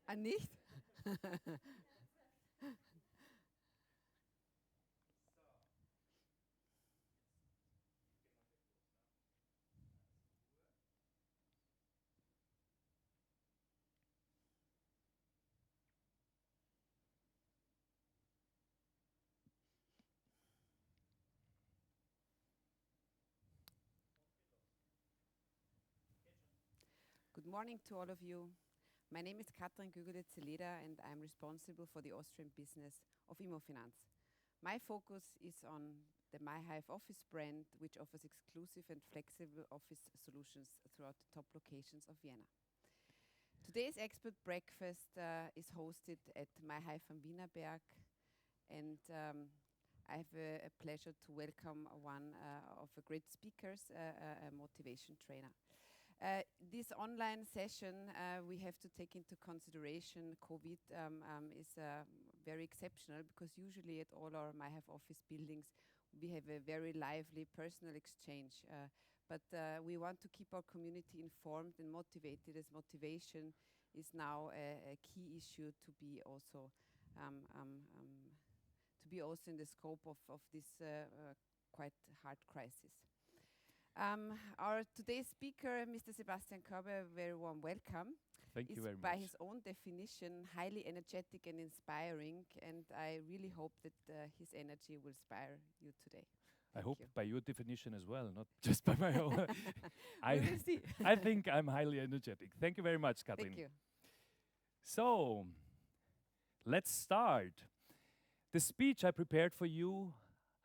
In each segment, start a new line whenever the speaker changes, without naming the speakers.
Ah, nicht? Good morning to all of you. My name is Katrin Gögele-Zeleda and I'm responsible for the Austrian business of Immofinanz. My focus is on the MyHive office brand, which offers exclusive and flexible office solutions throughout the top locations of Vienna. Today's expert breakfast is hosted at MyHive am Wienerberg, and I have a pleasure to welcome one of the great speakers, a motivation trainer. This online session, we have to take into consideration COVID is very exceptional because usually at all our MyHive office buildings we have a very lively personal exchange. But we want to keep our community informed and motivated, as motivation is now a key issue to be also in the scope of this quite hard crisis. Our today's speaker, Mr. Sebastian Körber, a very warm welcome.
Thank you
Is
very
by
much.
his own definition highly energetic and inspiring, and I really hope that his energy will inspire you today.
I
Thank
hope
you.
by your definition as well, not just by my own.
We will
I,
see.
I think I'm highly energetic. Thank you very much, Katrin.
Thank you.
So, let's start. The speech I prepared for you,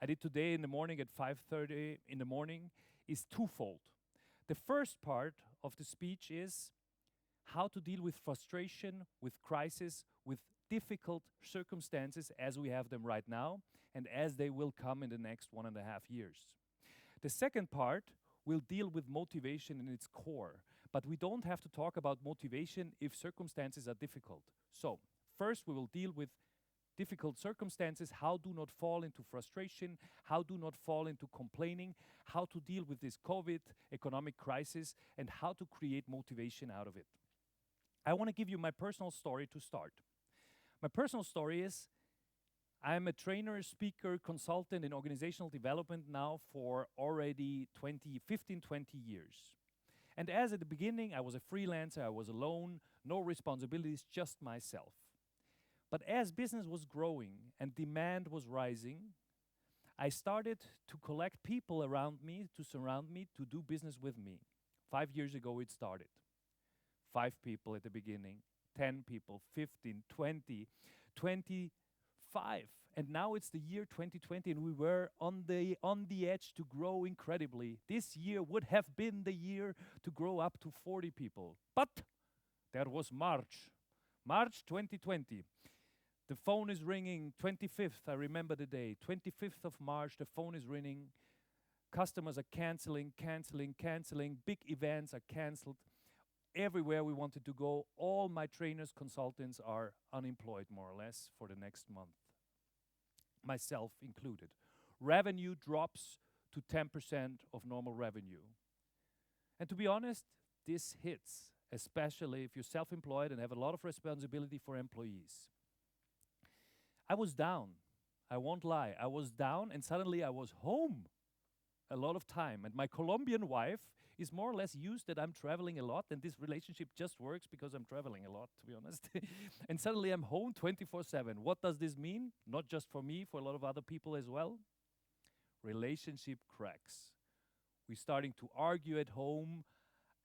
I did today in the morning at 5:30 in the morning, is twofold. The first part of the speech is how to deal with frustration, with crisis, with difficult circumstances as we have them right now and as they will come in the next 1.5 years. The second part will deal with motivation in its core, but we don't have to talk about motivation if circumstances are difficult. So, first we will deal with difficult circumstances, how do not fall into frustration, how do not fall into complaining, how to deal with this COVID economic crisis, and how to create motivation out of it. I want to give you my personal story to start. My personal story is I'm a trainer, speaker, consultant in organizational development now for already 15, 20 years. And as at the beginning, I was a freelancer, I was alone, no responsibilities, just myself. But as business was growing and demand was rising, I started to collect people around me, to surround me, to do business with me. 5 years ago it started. 5 people at the beginning, 10 people, 15, 20, 25. And now it's the year 2020 and we were on the edge to grow incredibly. This year would have been the year to grow up to 40 people. But there was March 2020. The phone is ringing, 25th, I remember the day, 25th of March, the phone is ringing. Customers are canceling. Big events are canceled. Everywhere we wanted to go, all my trainers, consultants are unemployed more or less for the next month, myself included. Revenue drops to 10% of normal revenue. And to be honest, this hits, especially if you're self-employed and have a lot of responsibility for employees. I was down. I won't lie. I was down and suddenly I was home a lot of time. And my Colombian wife is more or less used that I'm traveling a lot and this relationship just works because I'm traveling a lot, to be honest. And suddenly I'm home 24/7. What does this mean? Not just for me, for a lot of other people as well. Relationship cracks. We're starting to argue at home.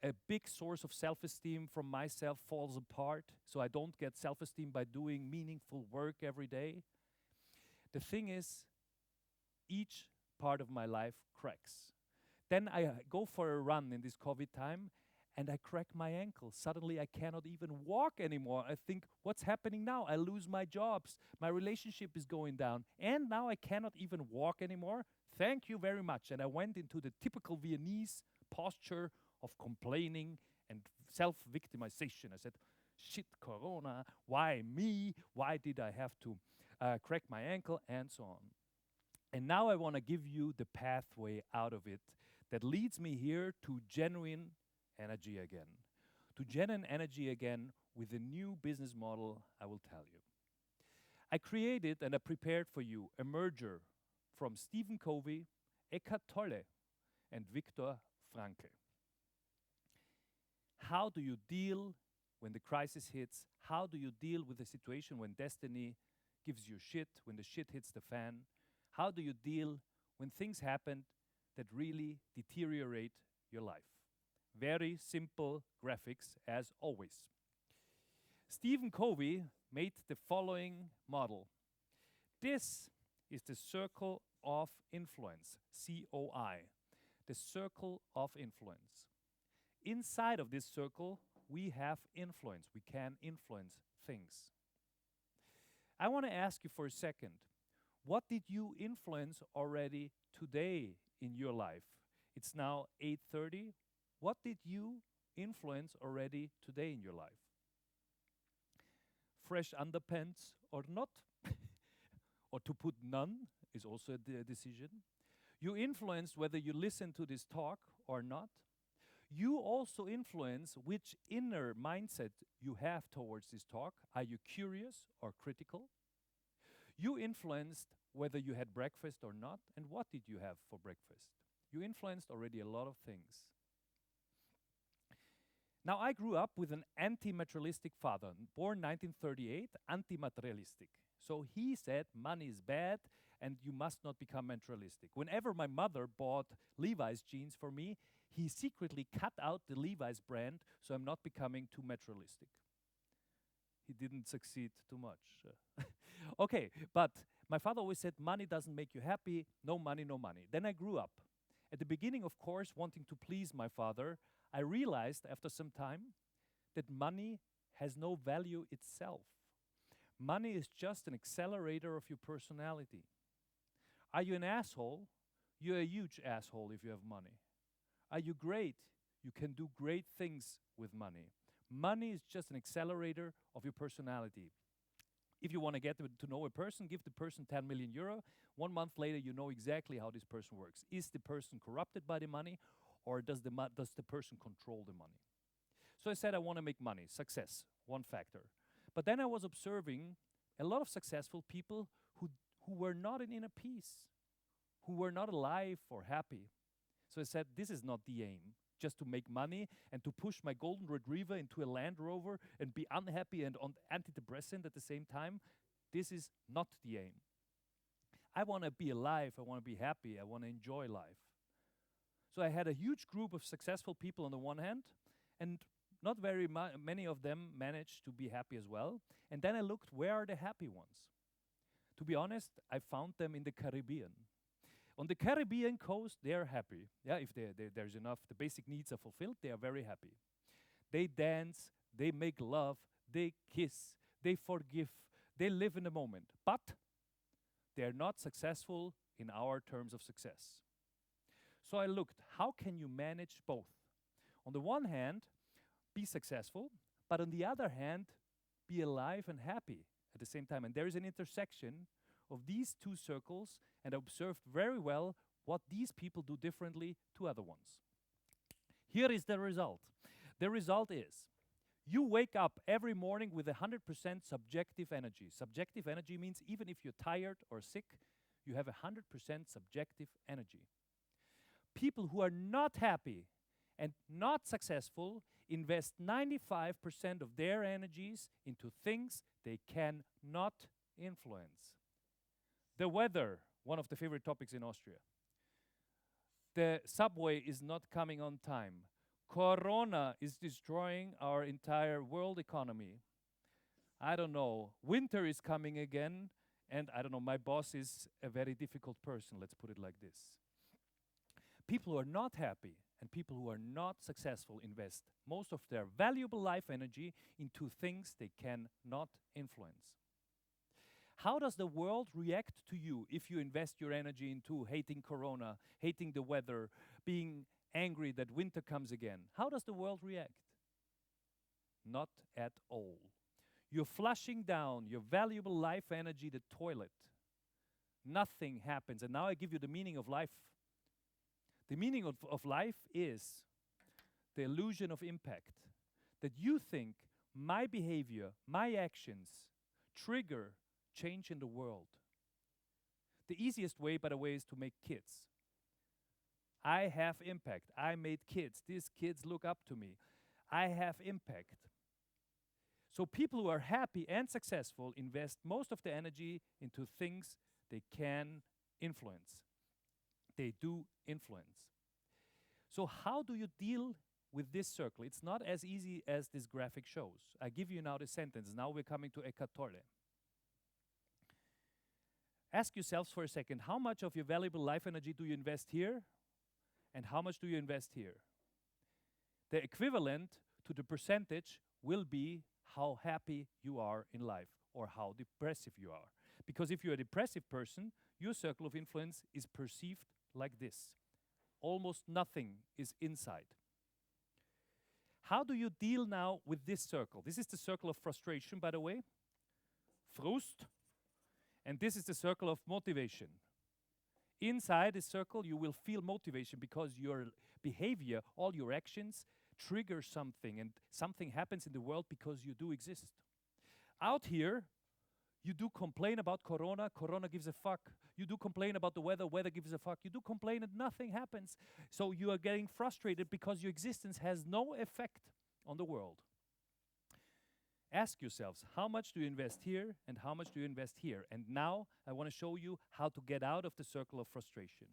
A big source of self-esteem from myself falls apart, so I don't get self-esteem by doing meaningful work every day. The thing is, each part of my life cracks. Then I go for a run in this COVID time and I crack my ankle. Suddenly I cannot even walk anymore. I think, what's happening now? I lose my jobs. My relationship is going down. And now I cannot even walk anymore. Thank you very much. And I went into the typical Viennese posture of complaining and self-victimization. I said, shit, Corona, why me? Why did I have to crack my ankle? And so on. And now I want to give you the pathway out of it that leads me here to genuine energy again. To genuine energy again with a new business model I will tell you. I created and I prepared for you a merger from Stephen Covey, Eckhart Tolle, and Viktor Frankl. How do you deal when the crisis hits? How do you deal with a situation when destiny gives you shit, when the shit hits the fan? How do you deal when things happen that really deteriorate your life? Very simple graphics as always. Stephen Covey made the following model. This is the circle of influence, COI, the circle of influence. Inside of this circle, we have influence. We can influence things. I want to ask you for a second, what did you influence already today in your life? It's now 8:30. What did you influence already today in your life? Fresh underpants or not? Or to put none is also a decision. You influence whether you listen to this talk or not. You also influence which inner mindset you have towards this talk. Are you curious or critical? You influenced whether you had breakfast or not, and what did you have for breakfast? You influenced already a lot of things. Now, I grew up with an anti-materialistic father, born 1938, anti-materialistic. So he said money is bad and you must not become materialistic. Whenever my mother bought Levi's jeans for me, he secretly cut out the Levi's brand so I'm not becoming too materialistic. He didn't succeed too much. Okay, but my father always said money doesn't make you happy, no money, no money. Then I grew up. At the beginning, of course, wanting to please my father, I realized after some time that money has no value itself. Money is just an accelerator of your personality. Are you an asshole? You're a huge asshole if you have money. Are you great? You can do great things with money. Money is just an accelerator of your personality. If you want to get to know a person, give the person 10 million euro. 1 month later, you know exactly how this person works. Is the person corrupted by the money, or does the person control the money? So I said I want to make money, success, one factor. But then I was observing a lot of successful people who were not in inner peace, who were not alive or happy. So I said, this is not the aim, just to make money and to push my golden retriever into a Land Rover and be unhappy and on antidepressant at the same time. This is not the aim. I want to be alive, I want to be happy, I want to enjoy life. So I had a huge group of successful people on the one hand, and not very many of them managed to be happy as well. And then I looked, where are the happy ones? To be honest, I found them in the Caribbean. On the Caribbean coast, they are happy. Yeah, if there's enough, the basic needs are fulfilled, they are very happy. They dance, they make love, they kiss, they forgive, they live in the moment. But they're not successful in our terms of success. So I looked, how can you manage both? On the one hand, be successful, but on the other hand, be alive and happy at the same time. And there is an intersection of these two circles, and I observed very well what these people do differently to other ones. Here is the result. The result is, you wake up every morning with 100% subjective energy. Subjective energy means even if you're tired or sick, you have 100% subjective energy. People who are not happy and not successful invest 95% of their energies into things they cannot influence. The weather, one of the favorite topics in Austria. The subway is not coming on time. Corona is destroying our entire world economy. I don't know. Winter is coming again, and I don't know, my boss is a very difficult person, let's put it like this. People who are not happy and people who are not successful invest most of their valuable life energy into things they cannot influence. How does the world react to you if you invest your energy into hating Corona, hating the weather, being angry that winter comes again? How does the world react? Not at all. You're flushing down your valuable life energy, the toilet. Nothing happens. And now I give you the meaning of life. The meaning of life is the illusion of impact. That you think my behavior, my actions trigger change in the world. The easiest way, by the way, is to make kids. I have impact. I made kids. These kids look up to me. I have impact. So people who are happy and successful invest most of their energy into things they can influence. They do influence. So how do you deal with this circle? It's not as easy as this graphic shows. I give you now the sentence. Now we're coming to Eckhart Tolle. Ask yourselves for a second, how much of your valuable life energy do you invest here? And how much do you invest here? The equivalent to the percentage will be how happy you are in life or how depressive you are. Because if you're a depressive person, your circle of influence is perceived like this. Almost nothing is inside. How do you deal now with this circle? This is the circle of frustration, by the way. Frust. And this is the circle of motivation. Inside this circle, you will feel motivation because your behavior, all your actions, trigger something, and something happens in the world because you do exist. Out here, you do complain about Corona, Corona gives a fuck. You do complain about the weather, weather gives a fuck. You do complain and nothing happens. So you are getting frustrated because your existence has no effect on the world. Ask yourselves, how much do you invest here and how much do you invest here? And now I want to show you how to get out of the circle of frustration.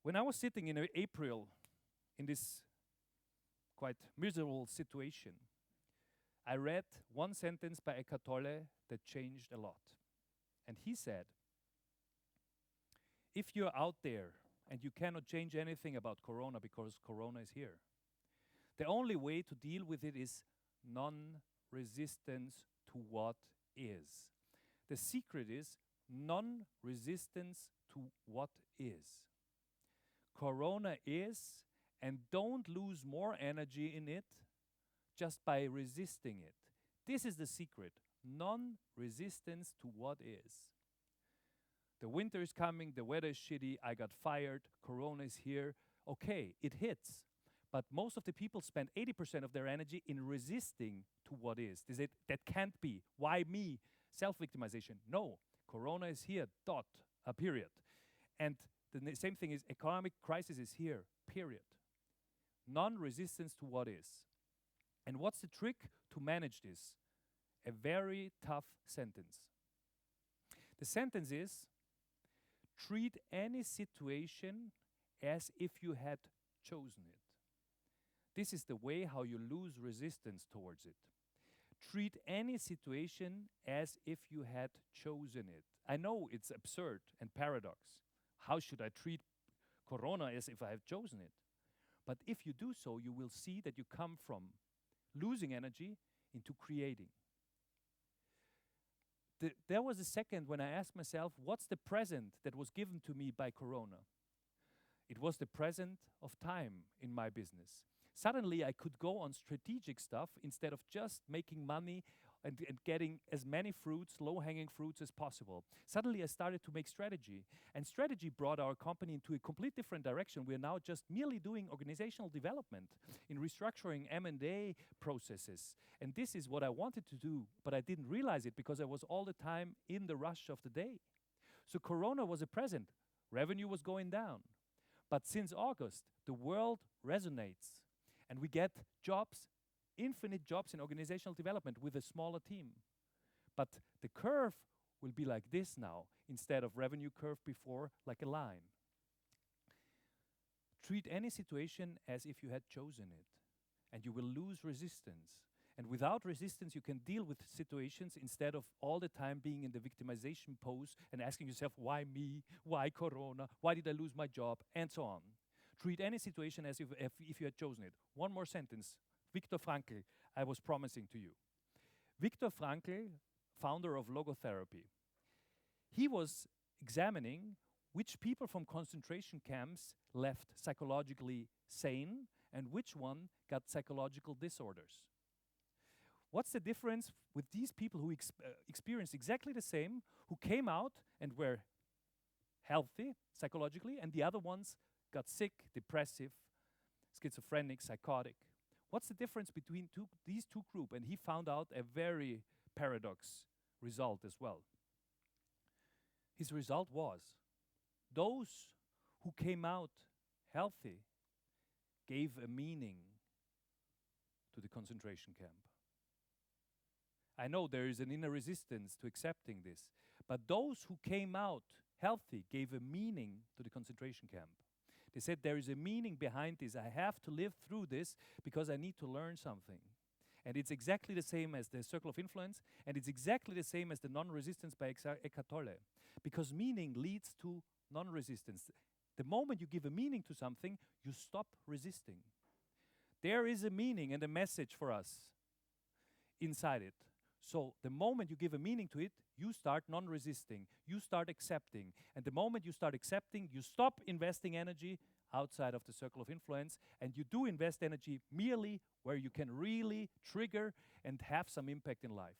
When I was sitting in April in this quite miserable situation, I read one sentence by Eckhart Tolle that changed a lot. And he said, if you're out there and you cannot change anything about Corona because Corona is here, the only way to deal with it is non-resistance to what is. The secret is non-resistance to what is. Corona is, and don't lose more energy in it just by resisting it. This is the secret. Non-resistance to what is. The winter is coming, the weather is shitty, I got fired, Corona is here. Okay, it hits. But most of the people spend 80% of their energy in resisting to what is. They say, that can't be. Why me? Self-victimization. No, Corona is here, period. And the same thing is economic crisis is here, period. Non-resistance to what is. And what's the trick to manage this? A very tough sentence. The sentence is, treat any situation as if you had chosen it. This is the way how you lose resistance towards it. Treat any situation as if you had chosen it. I know it's absurd and paradox. How should I treat Corona as if I have chosen it? But if you do so, you will see that you come from losing energy into creating. There was a second when I asked myself, what's the present that was given to me by Corona? It was the present of time in my business. Suddenly I could go on strategic stuff instead of just making money and getting as many fruits, low-hanging fruits as possible. Suddenly I started to make strategy. And strategy brought our company into a complete different direction. We're now just merely doing organizational development in restructuring M&A processes. And this is what I wanted to do, but I didn't realize it because I was all the time in the rush of the day. So Corona was a present. Revenue was going down. But since August, the world resonates. And we get jobs, infinite jobs in organizational development with a smaller team. But the curve will be like this now, instead of revenue curve before, like a line. Treat any situation as if you had chosen it, and you will lose resistance. And without resistance, you can deal with situations instead of all the time being in the victimization pose and asking yourself, why me? Why Corona? Why did I lose my job? And so on. Treat any situation as if you had chosen it. One more sentence. Viktor Frankl, I was promising to you. Viktor Frankl, founder of logotherapy, he was examining which people from concentration camps left psychologically sane and which one got psychological disorders. What's the difference with these people who experienced exactly the same, who came out and were healthy psychologically, and the other ones got sick, depressive, schizophrenic, psychotic? What's the difference between these two groups? And he found out a very paradox result as well. His result was those who came out healthy gave a meaning to the concentration camp. I know there is an inner resistance to accepting this, but those who came out healthy gave a meaning to the concentration camp. They said there is a meaning behind this. I have to live through this because I need to learn something. And it's exactly the same as the circle of influence, and it's exactly the same as the non-resistance by Eckhart Tolle. Because meaning leads to non-resistance. The moment you give a meaning to something, you stop resisting. There is a meaning and a message for us inside it. So the moment you give a meaning to it, you start non-resisting, you start accepting. And the moment you start accepting, you stop investing energy outside of the circle of influence, and you do invest energy merely where you can really trigger and have some impact in life.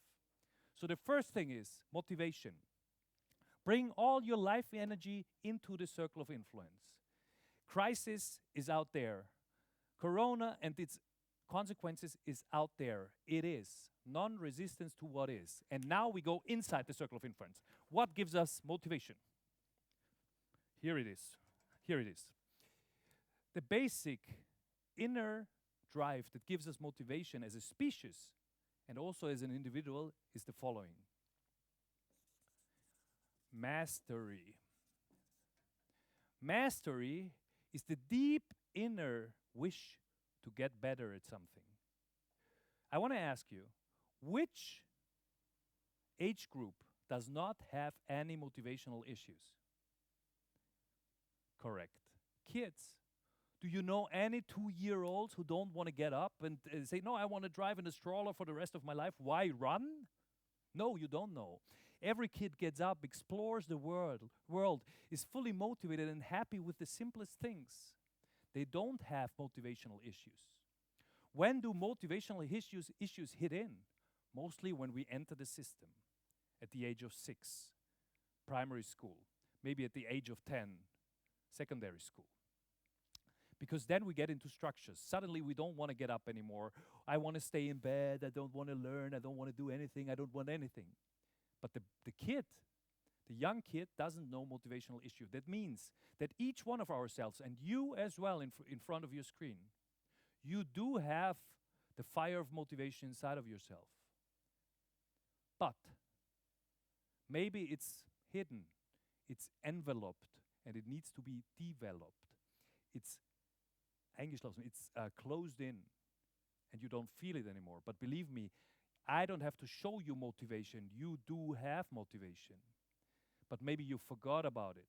So the first thing is motivation. Bring all your life energy into the circle of influence. Crisis is out there. Corona and its consequences is out there. It is. Non-resistance to what is. And now we go inside the circle of influence. What gives us motivation? Here it is. Here it is. The basic inner drive that gives us motivation as a species and also as an individual is the following. Mastery. Mastery is the deep inner wish to get better at something. I want to ask you, which age group does not have any motivational issues? Correct. Kids. Do you know any 2-year-olds who don't want to get up and say, no, I want to drive in a stroller for the rest of my life? Why run? No, you don't know. Every kid gets up, explores the world, is fully motivated and happy with the simplest things. They don't have motivational issues. When do motivational issues hit in? Mostly when we enter the system at the age of 6, primary school, maybe at the age of 10, secondary school. Because then we get into structures. Suddenly we don't want to get up anymore. I want to stay in bed. I don't want to learn. I don't want to do anything. I don't want anything. But the kid, the young kid, doesn't know motivational issue. That means that each one of ourselves, and you as well in front of your screen, you do have the fire of motivation inside of yourself. But maybe it's hidden, it's enveloped, and it needs to be developed. It's eingeschlossen, it's closed in, and you don't feel it anymore. But believe me, I don't have to show you motivation. You do have motivation. But maybe you forgot about it.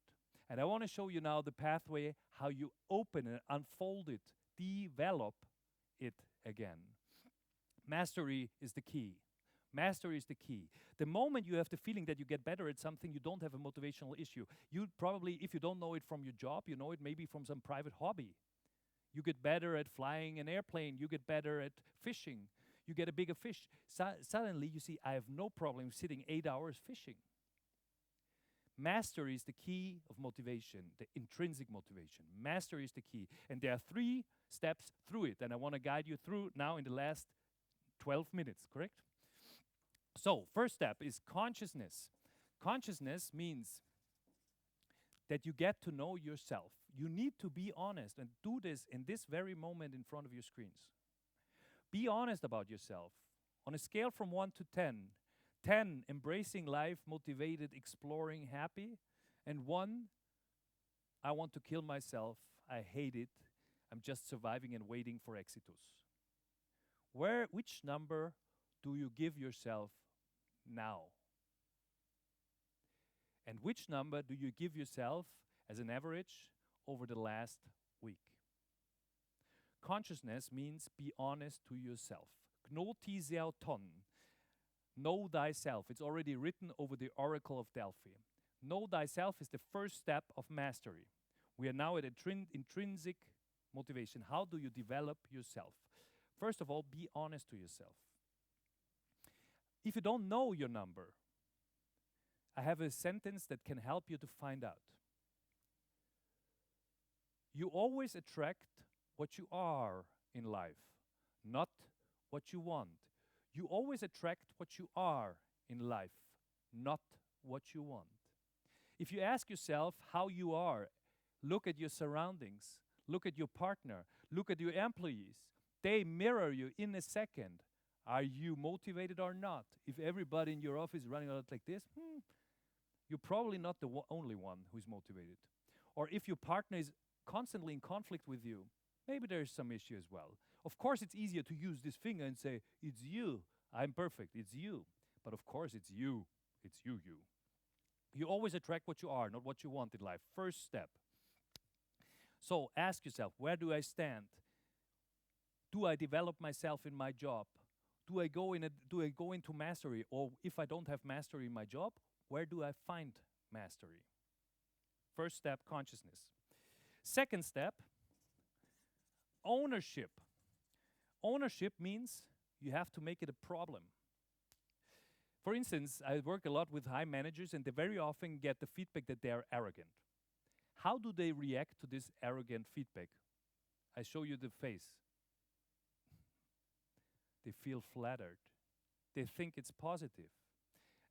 And I want to show you now the pathway, how you open it, unfold it, develop it again. Mastery is the key. Mastery is the key. The moment you have the feeling that you get better at something, you don't have a motivational issue. You probably, if you don't know it from your job, you know it maybe from some private hobby. You get better at flying an airplane. You get better at fishing. You get a bigger fish. Suddenly you see, I have no problem sitting 8 hours fishing. Mastery is the key of motivation, the intrinsic motivation. Mastery is the key. And there are 3 steps through it. And I want to guide you through now in the last 12 minutes, correct? So, first step is consciousness. Consciousness means that you get to know yourself. You need to be honest and do this in this very moment in front of your screens. Be honest about yourself. On a scale from 1 to 10, 10, embracing life, motivated, exploring, happy, and 1, I want to kill myself, I hate it, I'm just surviving and waiting for exitus. Which number do you give yourself now? And which number do you give yourself as an average over the last week? Consciousness means be honest to yourself. Gnotiseuton. Know thyself. It's already written over the Oracle of Delphi. Know thyself is the first step of mastery. We are now at intrinsic motivation. How do you develop yourself? First of all, be honest to yourself. If you don't know your number, I have a sentence that can help you to find out. You always attract what you are in life, not what you want. You always attract what you are in life, not what you want. If you ask yourself how you are, look at your surroundings, look at your partner, look at your employees. They mirror you in a second. Are you motivated or not? If everybody in your office is running out like this, you're probably not the only one who's motivated. Or if your partner is constantly in conflict with you, maybe there's some issue as well. Of course, it's easier to use this finger and say, it's you. I'm perfect. It's you. But of course, it's you. It's you. You always attract what you are, not what you want in life. First step. So ask yourself, where do I stand? Do I develop myself in my job? Do I go into mastery? Or if I don't have mastery in my job, where do I find mastery? First step, consciousness. Second step, ownership. Ownership means you have to make it a problem. For instance, I work a lot with high managers, and they very often get the feedback that they are arrogant. How do they react to this arrogant feedback? I show you the face. They feel flattered. They think it's positive.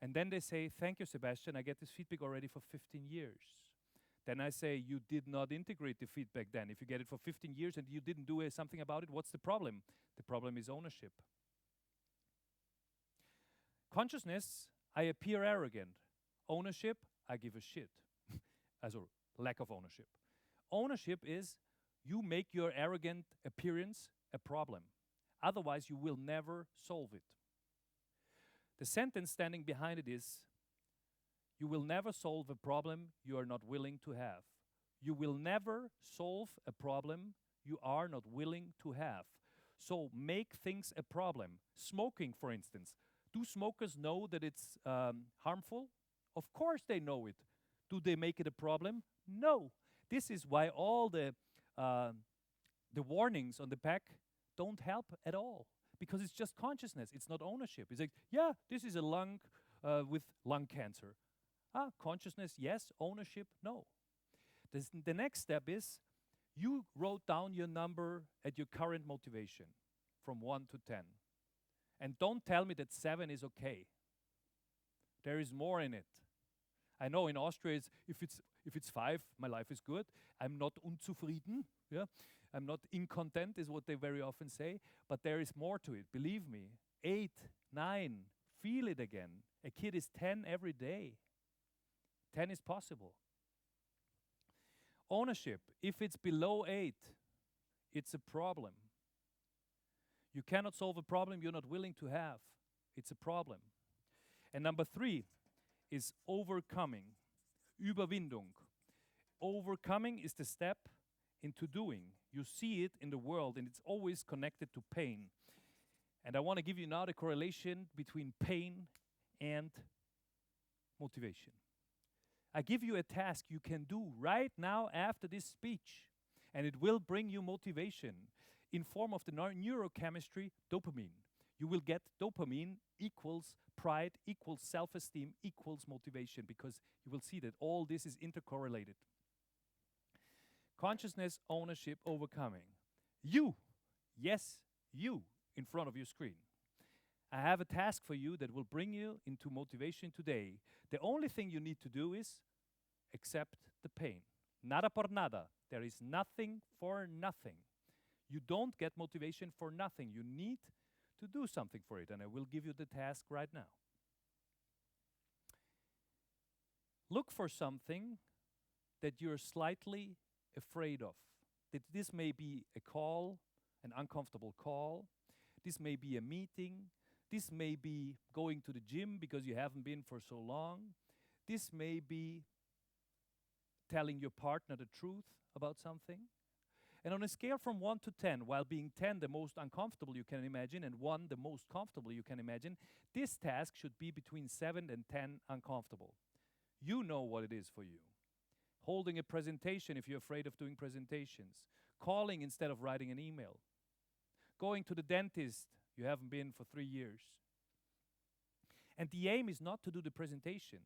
And then they say, thank you, Sebastian, I get this feedback already for 15 years. Then I say, you did not integrate the feedback then. If you get it for 15 years and you didn't do something about it, what's the problem? The problem is ownership. Consciousness, I appear arrogant. Ownership, I give a shit. As a lack of ownership. Ownership is you make your arrogant appearance a problem. Otherwise, you will never solve it. The sentence standing behind it is, you will never solve a problem you are not willing to have. You will never solve a problem you are not willing to have. So make things a problem. Smoking, for instance. Do smokers know that it's harmful? Of course they know it. Do they make it a problem? No. This is why all the warnings on the pack don't help at all. Because it's just consciousness. It's not ownership. It's like, yeah, this is a lung with lung cancer. Consciousness, yes. Ownership, no. The next step is you wrote down your number at your current motivation from 1 to 10. And don't tell me that 7 is okay. There is more in it. I know in Austria, if it's 5, my life is good. I'm not unzufrieden. Yeah? I'm not incontent, is what they very often say. But there is more to it. Believe me. 8, 9, feel it again. A kid is 10 every day. 10 is possible. Ownership. If it's below 8, it's a problem. You cannot solve a problem you're not willing to have. It's a problem. And number 3 is overcoming. Überwindung. Overcoming is the step into doing. You see it in the world, and it's always connected to pain. And I want to give you now the correlation between pain and motivation. I give you a task you can do right now after this speech, and it will bring you motivation in form of the neurochemistry dopamine. You will get dopamine equals pride, equals self-esteem, equals motivation, because you will see that all this is intercorrelated. Consciousness, ownership, overcoming. You, yes, you, in front of your screen. I have a task for you that will bring you into motivation today. The only thing you need to do is accept the pain. Nada por nada. There is nothing for nothing. You don't get motivation for nothing. You need to do something for it, and I will give you the task right now. Look for something that you're slightly afraid of. That this may be a call, an uncomfortable call. This may be a meeting. This may be going to the gym because you haven't been for so long. This may be telling your partner the truth about something. And on a scale from 1 to 10, while being 10 the most uncomfortable you can imagine and 1 the most comfortable you can imagine, this task should be between 7 and 10 uncomfortable. You know what it is for you. Holding a presentation if you're afraid of doing presentations. Calling instead of writing an email. Going to the dentist you haven't been for 3 years. And the aim is not to do the presentation.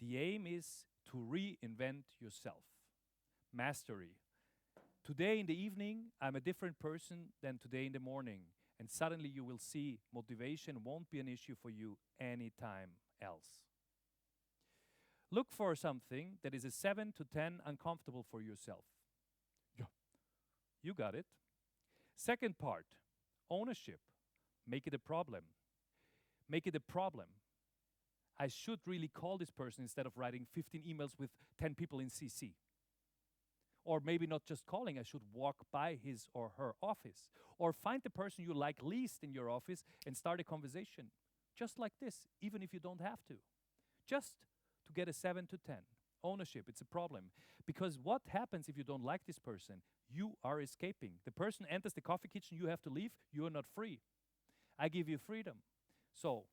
The aim is to reinvent yourself. Mastery. Today in the evening, I'm a different person than today in the morning. And suddenly you will see motivation won't be an issue for you anytime else. Look for something that is a 7 to 10 uncomfortable for yourself. Yeah, you got it. Second part, ownership. Make it a problem. Make it a problem. I should really call this person instead of writing 15 emails with 10 people in CC. Or maybe not just calling, I should walk by his or her office. Or find the person you like least in your office and start a conversation. Just like this, even if you don't have to. Just to get a 7 to 10. Ownership, it's a problem. Because what happens if you don't like this person? You are escaping. The person enters the coffee kitchen, you have to leave, you are not free. I give you freedom. So,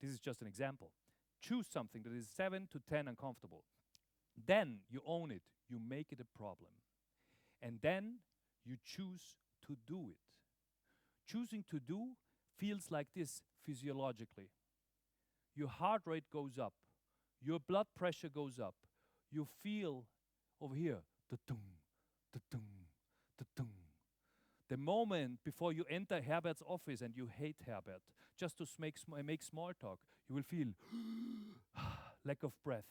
this is just an example. Choose something that is 7 to 10 uncomfortable. Then you own it. You make it a problem. And then you choose to do it. Choosing to do feels like this physiologically. Your heart rate goes up. Your blood pressure goes up. You feel over here, da-dum, da-dum, da-dum. The moment before you enter Herbert's office and you hate Herbert, just to make small talk, you will feel lack of breath.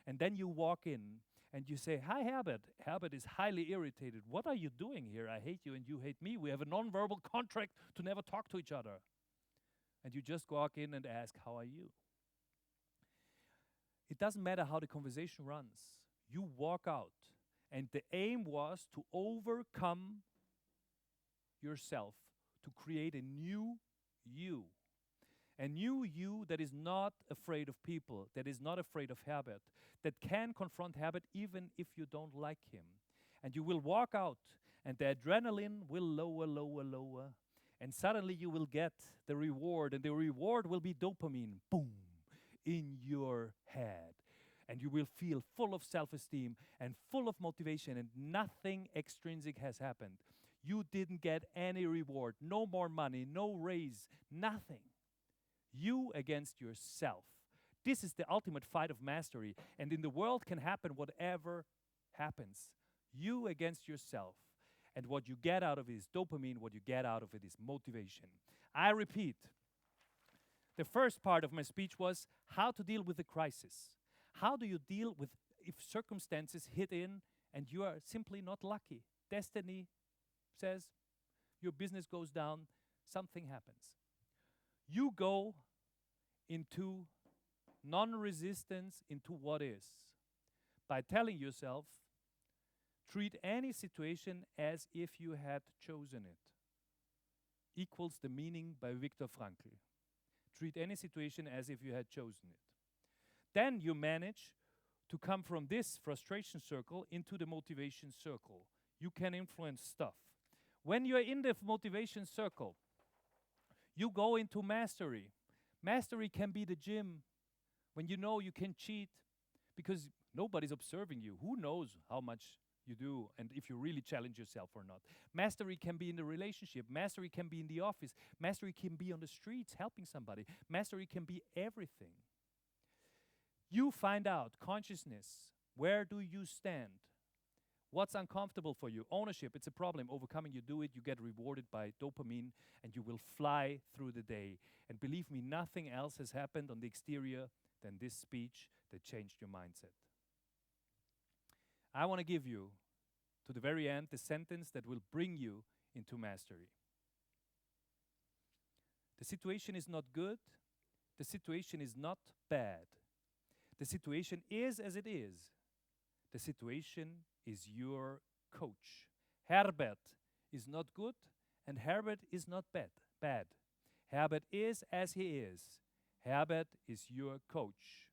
And then you walk in and you say, "Hi, Herbert." Herbert is highly irritated. "What are you doing here? I hate you and you hate me. We have a non-verbal contract to never talk to each other." And you just walk in and ask, "How are you?" It doesn't matter how the conversation runs. You walk out. And the aim was to overcome yourself, to create a new you. A new you that is not afraid of people, that is not afraid of Herbert, that can confront Herbert even if you don't like him. And you will walk out, and the adrenaline will lower, lower, lower, and suddenly you will get the reward, and the reward will be dopamine, boom, in your head. And you will feel full of self-esteem and full of motivation, and nothing extrinsic has happened. You didn't get any reward, no more money, no raise, nothing. You against yourself. This is the ultimate fight of mastery. And in the world can happen whatever happens. You against yourself. And what you get out of it is dopamine. What you get out of it is motivation. I repeat. The first part of my speech was how to deal with the crisis. How do you deal with if circumstances hit in and you are simply not lucky? Destiny says your business goes down, something happens. You go into non-resistance into what is by telling yourself, treat any situation as if you had chosen it. Equals the meaning by Viktor Frankl. Treat any situation as if you had chosen it. Then you manage to come from this frustration circle into the motivation circle. You can influence stuff. When you're in the motivation circle, you go into mastery. Mastery can be the gym when you know you can cheat because nobody's observing you. Who knows how much you do and if you really challenge yourself or not. Mastery can be in the relationship. Mastery can be in the office. Mastery can be on the streets helping somebody. Mastery can be everything. You find out consciousness. Where do you stand? What's uncomfortable for you? Ownership, it's a problem. Overcoming, you do it, you get rewarded by dopamine, and you will fly through the day. And believe me, nothing else has happened on the exterior than this speech that changed your mindset. I want to give you, to the very end, the sentence that will bring you into mastery. The situation is not good. The situation is not bad. The situation is as it is. The situation is your coach. Herbert is not good and Herbert is not bad. Herbert is as he is. Herbert is your coach.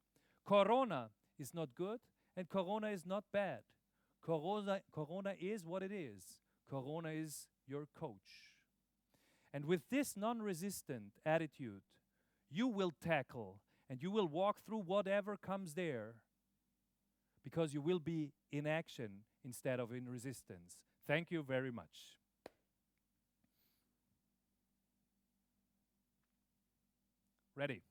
Corona is not good and Corona is not bad. Corona is what it is. Corona is your coach. And with this non-resistant attitude, you will tackle and you will walk through whatever comes there because you will be in action instead of in resistance. Thank you very much. Ready?